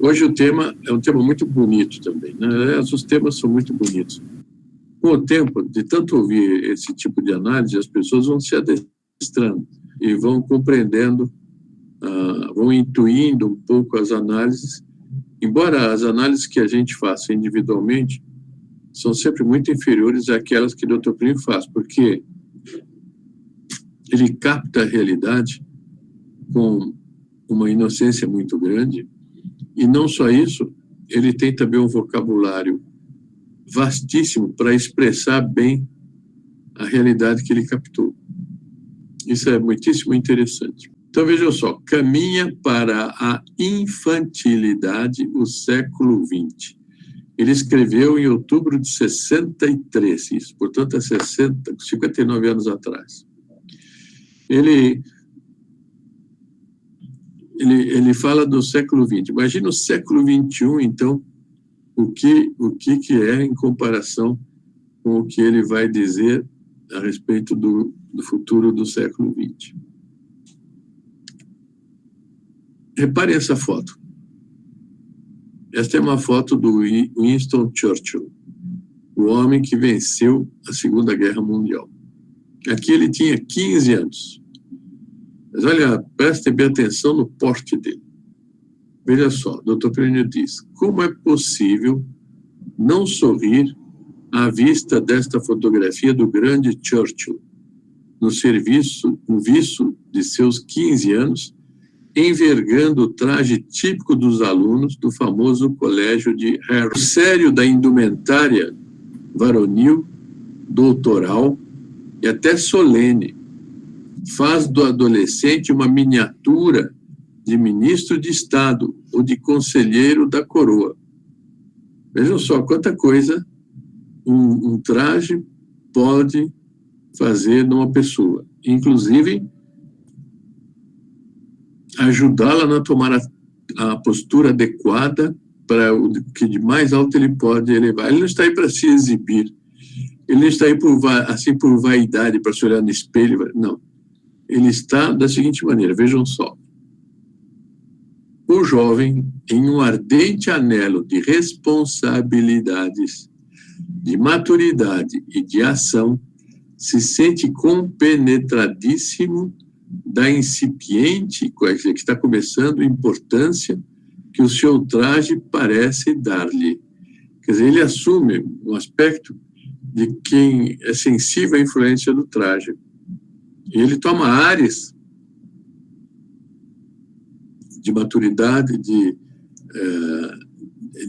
Hoje o tema é um tema muito bonito também, né? Os temas são muito bonitos. Com o tempo, de tanto ouvir esse tipo de análise, as pessoas vão se adestrando e vão compreendendo, vão intuindo um pouco as análises, embora as análises que a gente faça individualmente são sempre muito inferiores àquelas que o Dr. Plínio faz, porque ele capta a realidade com uma inocência muito grande, e não só isso, ele tem também um vocabulário vastíssimo para expressar bem a realidade que ele captou. Isso é muitíssimo interessante. Então, vejam só, caminha para a infantilidade o século XX. Ele escreveu em outubro de 63, isso, portanto, há 59 anos atrás. Ele fala do século XX. Imagina o século XXI, então, o que é em comparação com o que ele vai dizer a respeito do futuro do século XX. Reparem essa foto. Esta é uma foto do Winston Churchill, o homem que venceu a Segunda Guerra Mundial. Aqui ele tinha 15 anos. Mas olha, prestem bem atenção no porte dele. Veja só, o Dr. Plínio diz: como é possível não sorrir à vista desta fotografia do grande Churchill, no viço de seus 15 anos, envergando o traje típico dos alunos do famoso colégio de Harrow. O sério da indumentária varonil, doutoral e até solene, faz do adolescente uma miniatura de ministro de Estado ou de conselheiro da coroa. Vejam só quanta coisa um traje pode fazer numa pessoa. Inclusive, ajudá-la a tomar a postura adequada para o que de mais alto ele pode elevar. Ele não está aí para se exibir. Ele não está aí por vaidade, para se olhar no espelho. Não. Ele está da seguinte maneira, vejam só. O jovem, em um ardente anelo de responsabilidades, de maturidade e de ação, se sente compenetradíssimo da incipiente, que está começando, importância que o seu traje parece dar-lhe. Quer dizer, ele assume um aspecto de quem é sensível à influência do traje. E ele toma ares de maturidade, de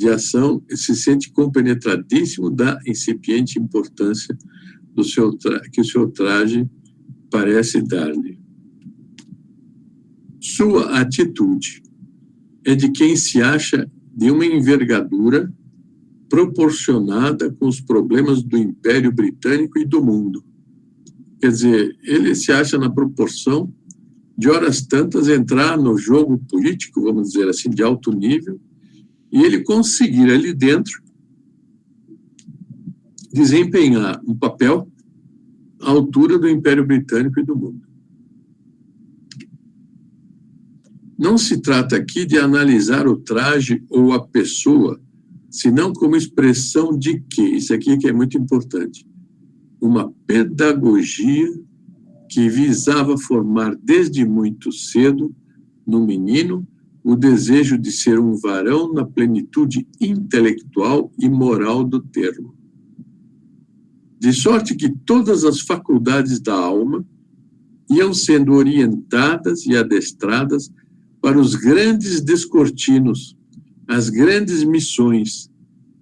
ação, e se sente compenetradíssimo da incipiente importância que o seu traje parece dar-lhe. Sua atitude é de quem se acha de uma envergadura proporcionada com os problemas do Império Britânico e do mundo. Quer dizer, ele se acha na proporção de horas tantas entrar no jogo político, vamos dizer assim, de alto nível, e ele conseguir ali dentro desempenhar um papel à altura do Império Britânico e do mundo. Não se trata aqui de analisar o traje ou a pessoa, senão como expressão de quê? Isso aqui que é muito importante. Uma pedagogia que visava formar desde muito cedo, no menino, o desejo de ser um varão na plenitude intelectual e moral do termo. De sorte que todas as faculdades da alma iam sendo orientadas e adestradas para os grandes descortinos, as grandes missões,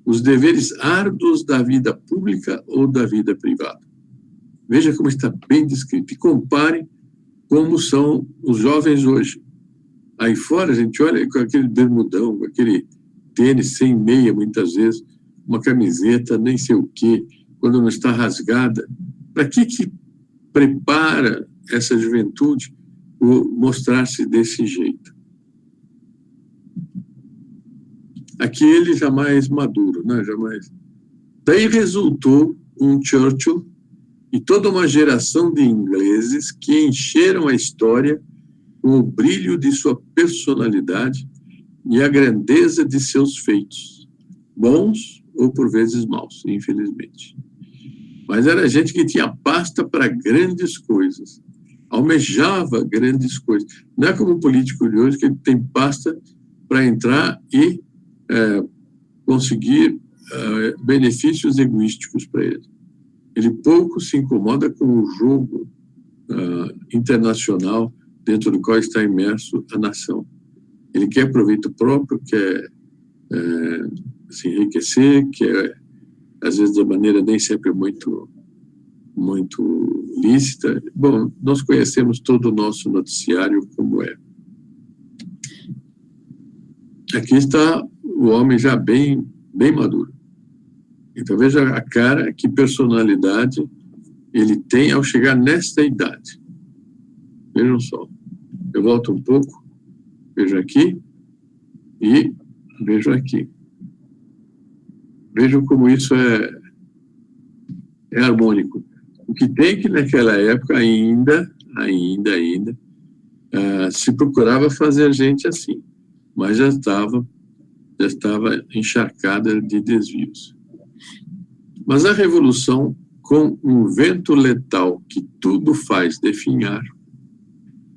os deveres árduos da vida pública ou da vida privada. Veja como está bem descrito. E compare como são os jovens hoje. Aí fora, a gente olha com aquele bermudão, com aquele tênis sem meia, muitas vezes, uma camiseta, nem sei o quê, quando não está rasgada. Para que prepara essa juventude mostrar-se desse jeito? Aquele jamais maduro, né? Jamais. Daí resultou um Churchill e toda uma geração de ingleses que encheram a história com o brilho de sua personalidade e a grandeza de seus feitos, bons ou por vezes maus, infelizmente. Mas era gente que tinha pasta para grandes coisas, almejava grandes coisas. Não é como o político de hoje, que ele tem pasta para entrar e conseguir benefícios egoísticos para ele. Ele pouco se incomoda com o jogo internacional dentro do qual está imerso a nação. Ele quer proveito próprio, quer se enriquecer, quer, às vezes, de maneira nem sempre muito lícita. Bom, nós conhecemos todo o nosso noticiário como é. Aqui está o homem já bem maduro. Então, veja a cara, que personalidade ele tem ao chegar nesta idade. Vejam só. Eu volto um pouco, vejo aqui e vejo aqui. Vejam como isso é harmônico. O que tem que naquela época ainda se procurava fazer gente assim, mas já estava encharcada de desvios. Mas a revolução, com um vento letal que tudo faz definhar,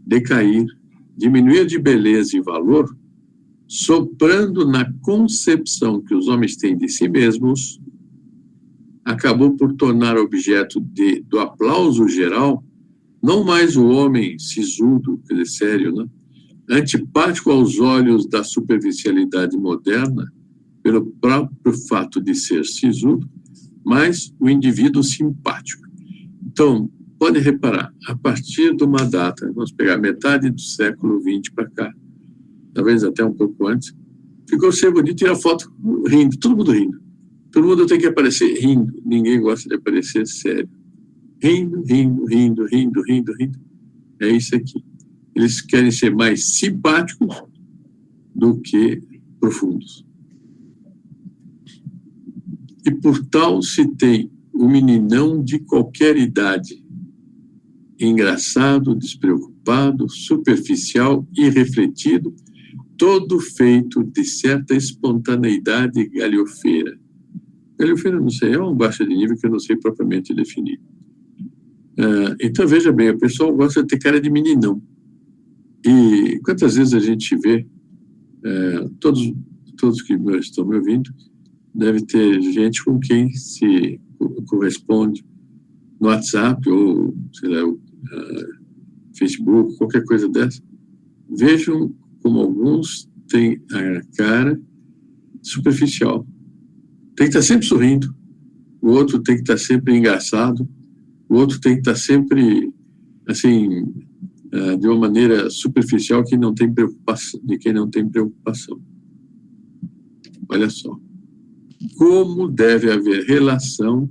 decair, diminuir de beleza e valor, soprando na concepção que os homens têm de si mesmos, acabou por tornar objeto do aplauso geral não mais o homem sisudo, quer dizer, sério, né? Antipático aos olhos da superficialidade moderna, pelo próprio fato de ser sisudo, mas o indivíduo simpático. Então, pode reparar, a partir de uma data, vamos pegar metade do século XX para cá, talvez até um pouco antes, ficou ser bonito tirar foto rindo, todo mundo rindo. Todo mundo tem que aparecer rindo, ninguém gosta de aparecer sério. Rindo. É isso aqui. Eles querem ser mais simpáticos do que profundos. E por tal se tem o meninão de qualquer idade, engraçado, despreocupado, superficial, irrefletido, todo feito de certa espontaneidade galhofeira. Galhofeira, não sei, é um baixo de nível que eu não sei propriamente definir. Então, veja bem, o pessoal gosta de ter cara de meninão. E quantas vezes a gente vê, todos que estão me ouvindo, deve ter gente com quem se corresponde no WhatsApp ou, sei lá, Facebook, qualquer coisa dessa. Vejam como alguns têm a cara superficial. Tem que estar sempre sorrindo, o outro tem que estar sempre engraçado, o outro tem que estar sempre, assim, de uma maneira superficial de quem não tem preocupação. Olha só. Como deve haver relação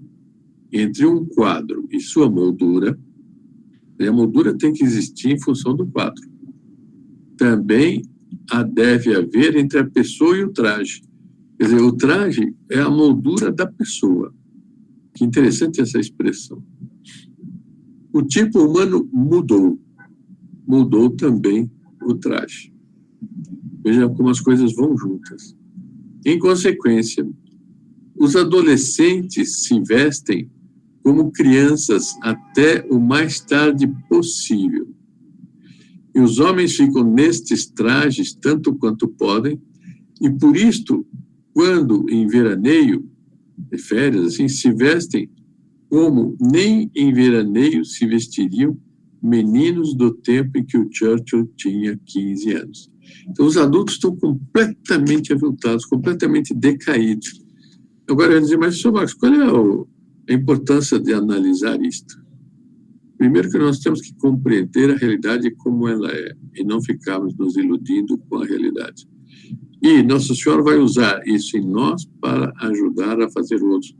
entre um quadro e sua moldura, e a moldura tem que existir em função do quadro. Também deve haver entre a pessoa e o traje. Quer dizer, o traje é a moldura da pessoa. Que interessante essa expressão. O tipo humano mudou também o traje. Veja como as coisas vão juntas. Em consequência, os adolescentes se vestem como crianças até o mais tarde possível. E os homens ficam nestes trajes tanto quanto podem, e por isto, quando em veraneio, de férias, assim, se vestem como nem em veraneio se vestiriam meninos do tempo em que o Churchill tinha 15 anos. Então, os adultos estão completamente aviltados, completamente decaídos. Agora, eu ia dizer, mas, Sr. Marcos, qual é a importância de analisar isto? Primeiro que nós temos que compreender a realidade como ela é, e não ficarmos nos iludindo com a realidade. E Nossa Senhora vai usar isso em nós para ajudar a fazer outros,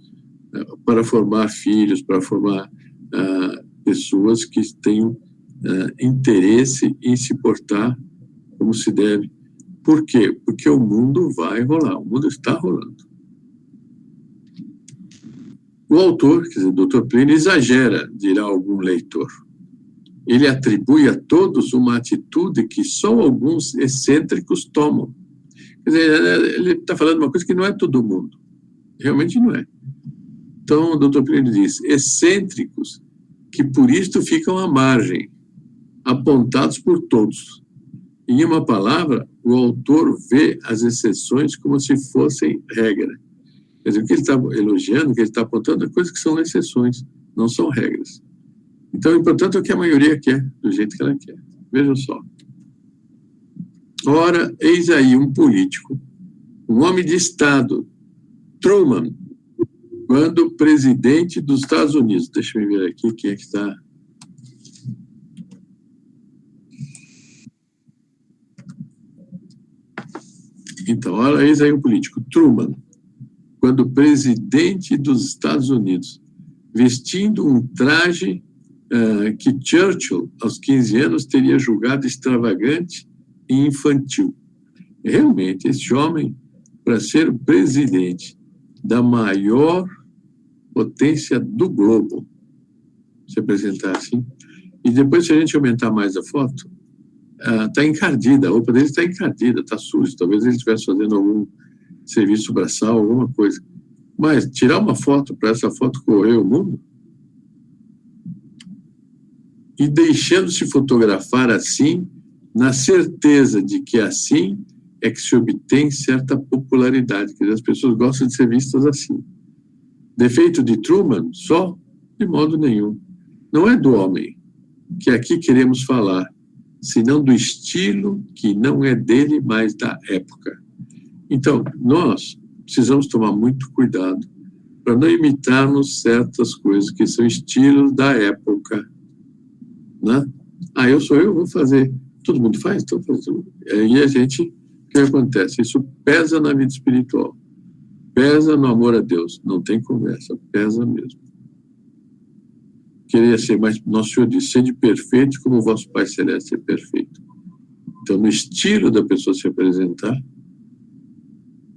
para formar filhos, para formar pessoas que tenham interesse em se portar como se deve. Por quê? Porque o mundo vai rolar, o mundo está rolando. O autor, quer dizer, o Dr. Plínio, exagera, dirá algum leitor. Ele atribui a todos uma atitude que só alguns excêntricos tomam, Quer dizer, ele está falando uma coisa que não é todo mundo. Realmente não é. Então, o doutor Plínio diz, excêntricos, que por isto ficam à margem, apontados por todos. Em uma palavra, o autor vê as exceções como se fossem regra. Quer dizer, o que ele está elogiando, o que ele está apontando, é coisas que são exceções, não são regras. Então, o importante é o que a maioria quer, do jeito que ela quer. Vejam só. Ora, eis aí um político, um homem de Estado, Truman, quando presidente dos Estados Unidos. Deixa eu ver aqui quem é que está. Então, ora, eis aí um político, Truman, quando presidente dos Estados Unidos, vestindo um traje que Churchill, aos 15 anos, teria julgado extravagante e infantil. Realmente, esse homem, para ser o presidente da maior potência do globo, se apresentar assim, e depois, se a gente aumentar mais a foto, está encardida, a roupa dele está encardida, está suja, talvez ele estivesse fazendo algum serviço braçal, alguma coisa. Mas tirar uma foto para essa foto correr o mundo e deixando-se fotografar assim, na certeza de que assim é que se obtém certa popularidade, quer dizer, as pessoas gostam de ser vistas assim. Defeito de Truman? Só? De modo nenhum. Não é do homem que aqui queremos falar, senão do estilo que não é dele, mas da época. Então, nós precisamos tomar muito cuidado para não imitarmos certas coisas que são estilos da época, né? Eu vou fazer. Todo mundo faz? Então faz tudo. Aí a gente, o que acontece? Isso pesa na vida espiritual, pesa no amor a Deus, não tem conversa, pesa mesmo. Queria ser, mas Nosso Senhor disse, sede perfeito como o vosso Pai Celeste é perfeito. Então, no estilo da pessoa se apresentar,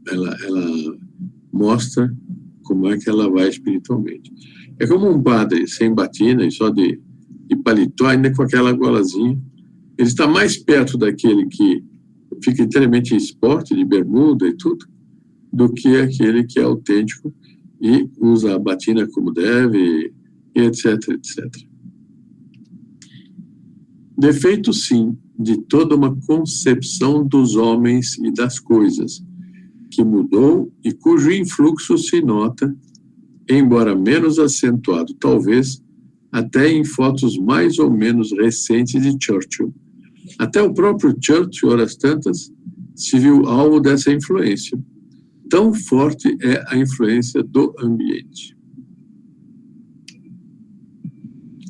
ela mostra como é que ela vai espiritualmente. É como um padre sem batina e só de paletó, ainda com aquela golazinha. Ele está mais perto daquele que fica inteiramente em esporte, de bermuda e tudo, do que aquele que é autêntico e usa a batina como deve, e etc, etc. Defeito, sim, de toda uma concepção dos homens e das coisas, que mudou e cujo influxo se nota, embora menos acentuado, talvez, até em fotos mais ou menos recentes de Churchill. Até o próprio Churchill, horas tantas, se viu alvo dessa influência. Tão forte é a influência do ambiente.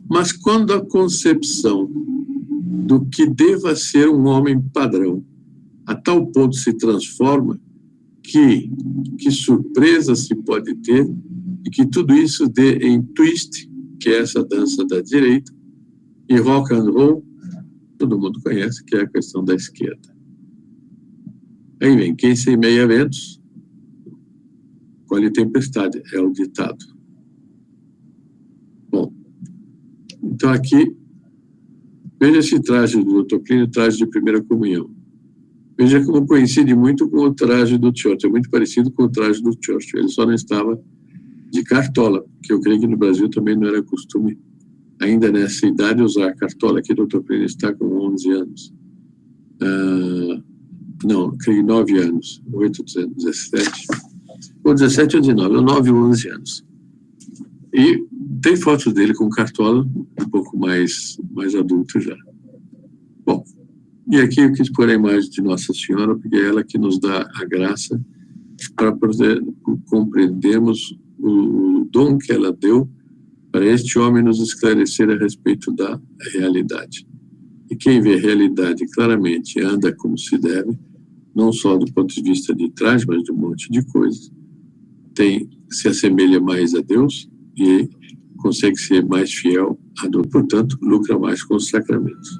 Mas quando a concepção do que deva ser um homem padrão a tal ponto se transforma, que surpresa se pode ter, e que tudo isso dê em twist, que é essa dança da direita, e rock and roll, todo mundo conhece, que é a questão da esquerda. Aí vem, quem semeia ventos, colhe tempestade, é o ditado. Bom, então aqui, veja esse traje do Dr. Plínio, traje de primeira comunhão. Veja como coincide muito com o traje do Churchill, é muito parecido com o traje do Churchill, ele só não estava de cartola, que eu creio que no Brasil também não era costume, ainda nessa idade, usar cartola, que o Dr. Plínio está com 11 anos. Não, creio 9 anos, 8, 17, ou 17 ou 19, ou 9 ou 11 anos. E tem fotos dele com cartola, um pouco mais adulto já. Bom, e aqui eu quis pôr a imagem de Nossa Senhora, porque é ela que nos dá a graça para poder compreendermos o dom que ela deu para este homem nos esclarecer a respeito da realidade. E quem vê a realidade claramente anda como se deve, não só do ponto de vista de trás, mas de um monte de coisas, se assemelha mais a Deus e consegue ser mais fiel a Deus, portanto, lucra mais com os sacramentos.